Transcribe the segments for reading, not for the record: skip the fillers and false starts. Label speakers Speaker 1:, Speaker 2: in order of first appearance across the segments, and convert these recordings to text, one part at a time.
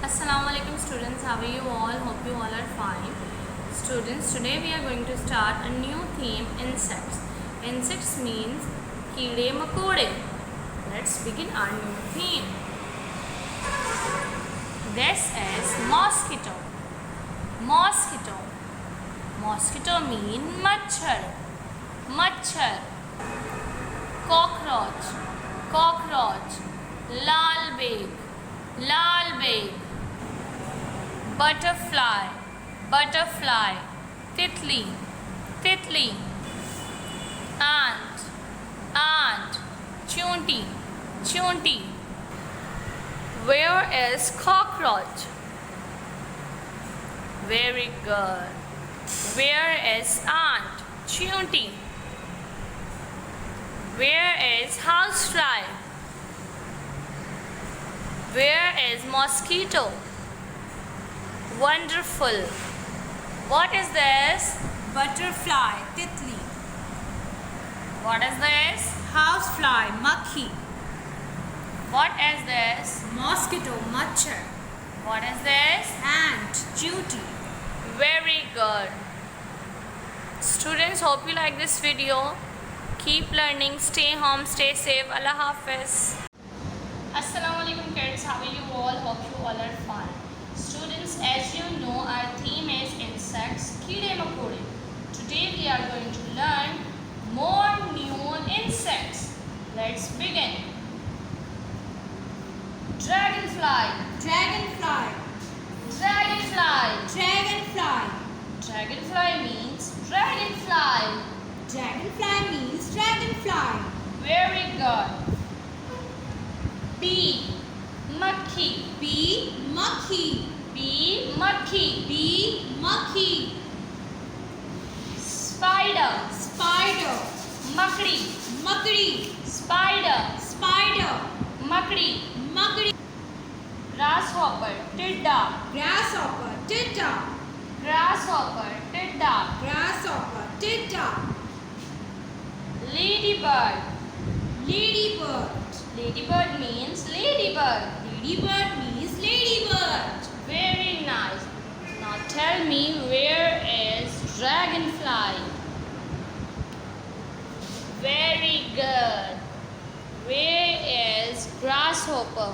Speaker 1: Assalamualaikum students, how are you all? Hope you all are fine. Students, today we are going to start a new theme, insects. Insects means कीड़े मकोड़े. Let's begin our new theme. This is mosquito. Mosquito. Mosquito mean मच्छर. मच्छर. Cockroach. Cockroach. Lal bag. Lal bag. Butterfly. Butterfly. Titli. Titli. Ant. Ant. Chunti. Chunti. Where is cockroach? Very good. Where is ant? Chunti. Where is housefly? Where is mosquito? Wonderful. What is this?
Speaker 2: Butterfly, titli.
Speaker 1: What is this?
Speaker 2: Housefly, makhi.
Speaker 1: What is this?
Speaker 2: Mosquito, machhar.
Speaker 1: What is this?
Speaker 2: Ant, chunti.
Speaker 1: Very good. Students, hope you like this video. Keep learning. Stay home. Stay safe. Allah Hafiz. Assalamualaikum kids. How are you all? Hope you all are fine. Students, as you know, our theme is insects, कीड़े मकोड़े. Today we are going to learn more new insects. Let's begin. Dragonfly.
Speaker 2: Dragonfly.
Speaker 1: Dragonfly.
Speaker 2: Dragonfly.
Speaker 1: Dragonfly means dragonfly.
Speaker 2: Dragonfly means dragonfly.
Speaker 1: Very good. Bee. Makhi.
Speaker 2: Bee, makhi.
Speaker 1: Bee. Makhi.
Speaker 2: Bee, makhi.
Speaker 1: Spider.
Speaker 2: Spider.
Speaker 1: Makdi.
Speaker 2: Makdi.
Speaker 1: Spider.
Speaker 2: Spider.
Speaker 1: Makdi.
Speaker 2: Makdi.
Speaker 1: Grasshopper. Tidda.
Speaker 2: Grasshopper, titta.
Speaker 1: Grasshopper. Tidda.
Speaker 2: Grasshopper, titta.
Speaker 1: Ladybird.
Speaker 2: Ladybird.
Speaker 1: Ladybird means ladybird.
Speaker 2: Ladybird means ladybird.
Speaker 1: Very nice. Now tell me, where is dragonfly? Very good. Where is grasshopper?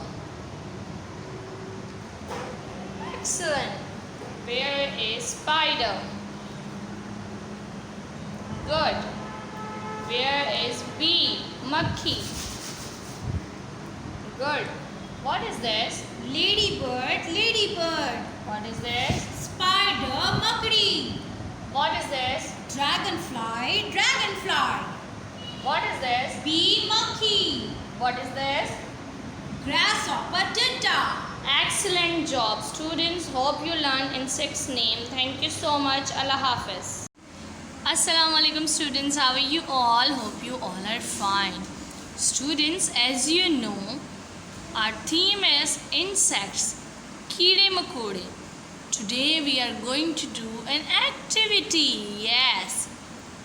Speaker 1: Excellent. Where is spider? Good. Where is bee? Makhi. Good. What is this?
Speaker 2: Ladybird, ladybird.
Speaker 1: What is this?
Speaker 2: Spider, makdi.
Speaker 1: What is this?
Speaker 2: Dragonfly, dragonfly.
Speaker 1: What is this?
Speaker 2: Bee, monkey.
Speaker 1: What is this?
Speaker 2: Grasshopper, titta.
Speaker 1: Excellent job, students. Hope you learned insects name. Thank you so much. Allah Hafiz. Assalamualaikum students. How are you all? Hope you all are fine. Students, as you know, our theme is insects, कीड़े मकोड़े. Today we are going to do an activity. Yes,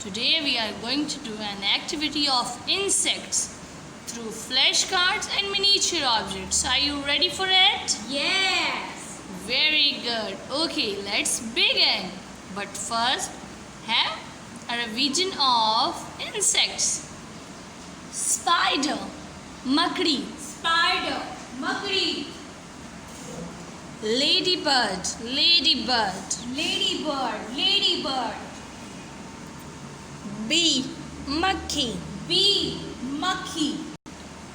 Speaker 1: today we are going to do an activity of insects through flashcards and miniature objects. Are you ready for it?
Speaker 2: Yes.
Speaker 1: Very good. Okay, let's begin. But first, have a revision of insects. Spider, makdi.
Speaker 2: Spider, makdi.
Speaker 1: Ladybird, ladybird.
Speaker 2: Ladybird, ladybird.
Speaker 1: Bee, makhi.
Speaker 2: Bee, makhi.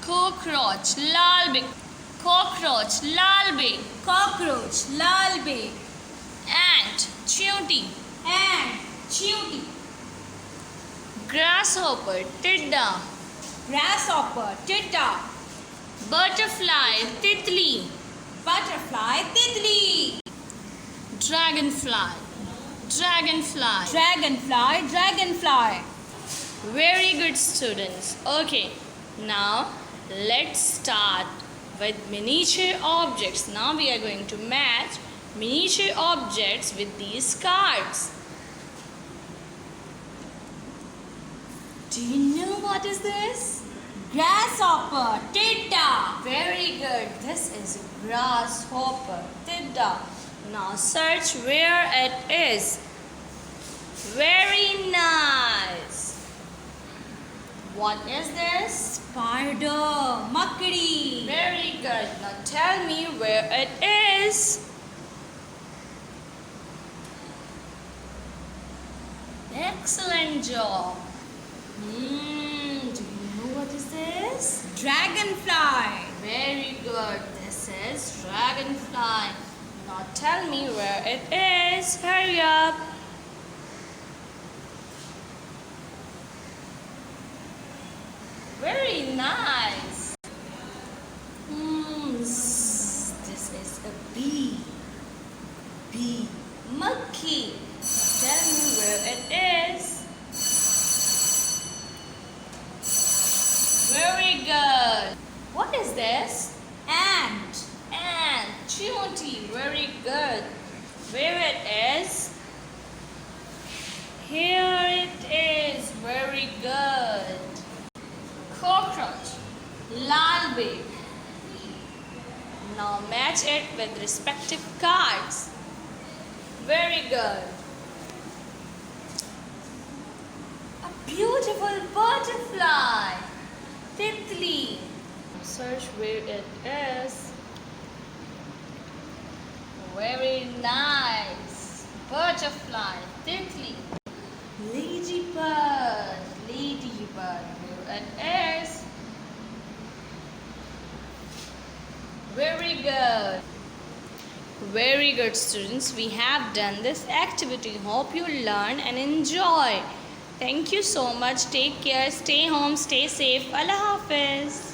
Speaker 1: Cockroach, lal beg. Cockroach, lal beg.
Speaker 2: Cockroach, lal beg.
Speaker 1: Ant, chunti.
Speaker 2: Ant, chunti.
Speaker 1: Grasshopper, tidda.
Speaker 2: Grasshopper, titta.
Speaker 1: Butterfly, titli.
Speaker 2: Butterfly, titli.
Speaker 1: Dragonfly, dragonfly.
Speaker 2: Dragonfly, dragonfly.
Speaker 1: Very good, students. Okay, now let's start with miniature objects. Now we are going to match miniature objects with these cards. Do you know what is this?
Speaker 2: Grasshopper. Tita.
Speaker 1: Very good. This is grasshopper. Tidda. Now search where it is. Very nice. What is this?
Speaker 2: Spider. Makdi.
Speaker 1: Very good. Now tell me where it is. Excellent job. Do you know what is this?
Speaker 2: Dragonfly.
Speaker 1: Very good. This is dragonfly. Now tell me where it is. Hurry up. Very nice. This is a bee. Bee. Monkey. Tell me where it is. Very good. What is this?
Speaker 2: Ant.
Speaker 1: Ant. Chunti. Very good. Where it is? Here it is. Very good. Cockroach. Lal beg. Now match it with respective cards. Very good. A beautiful butterfly. Titli. Search where it is. Very nice. Butterfly. Titli. Ladybird. Ladybird. Where it is. Very good. Very good, students. We have done this activity. Hope you learn and enjoy. Thank you so much. Take care. Stay home. Stay safe. Allah Hafiz.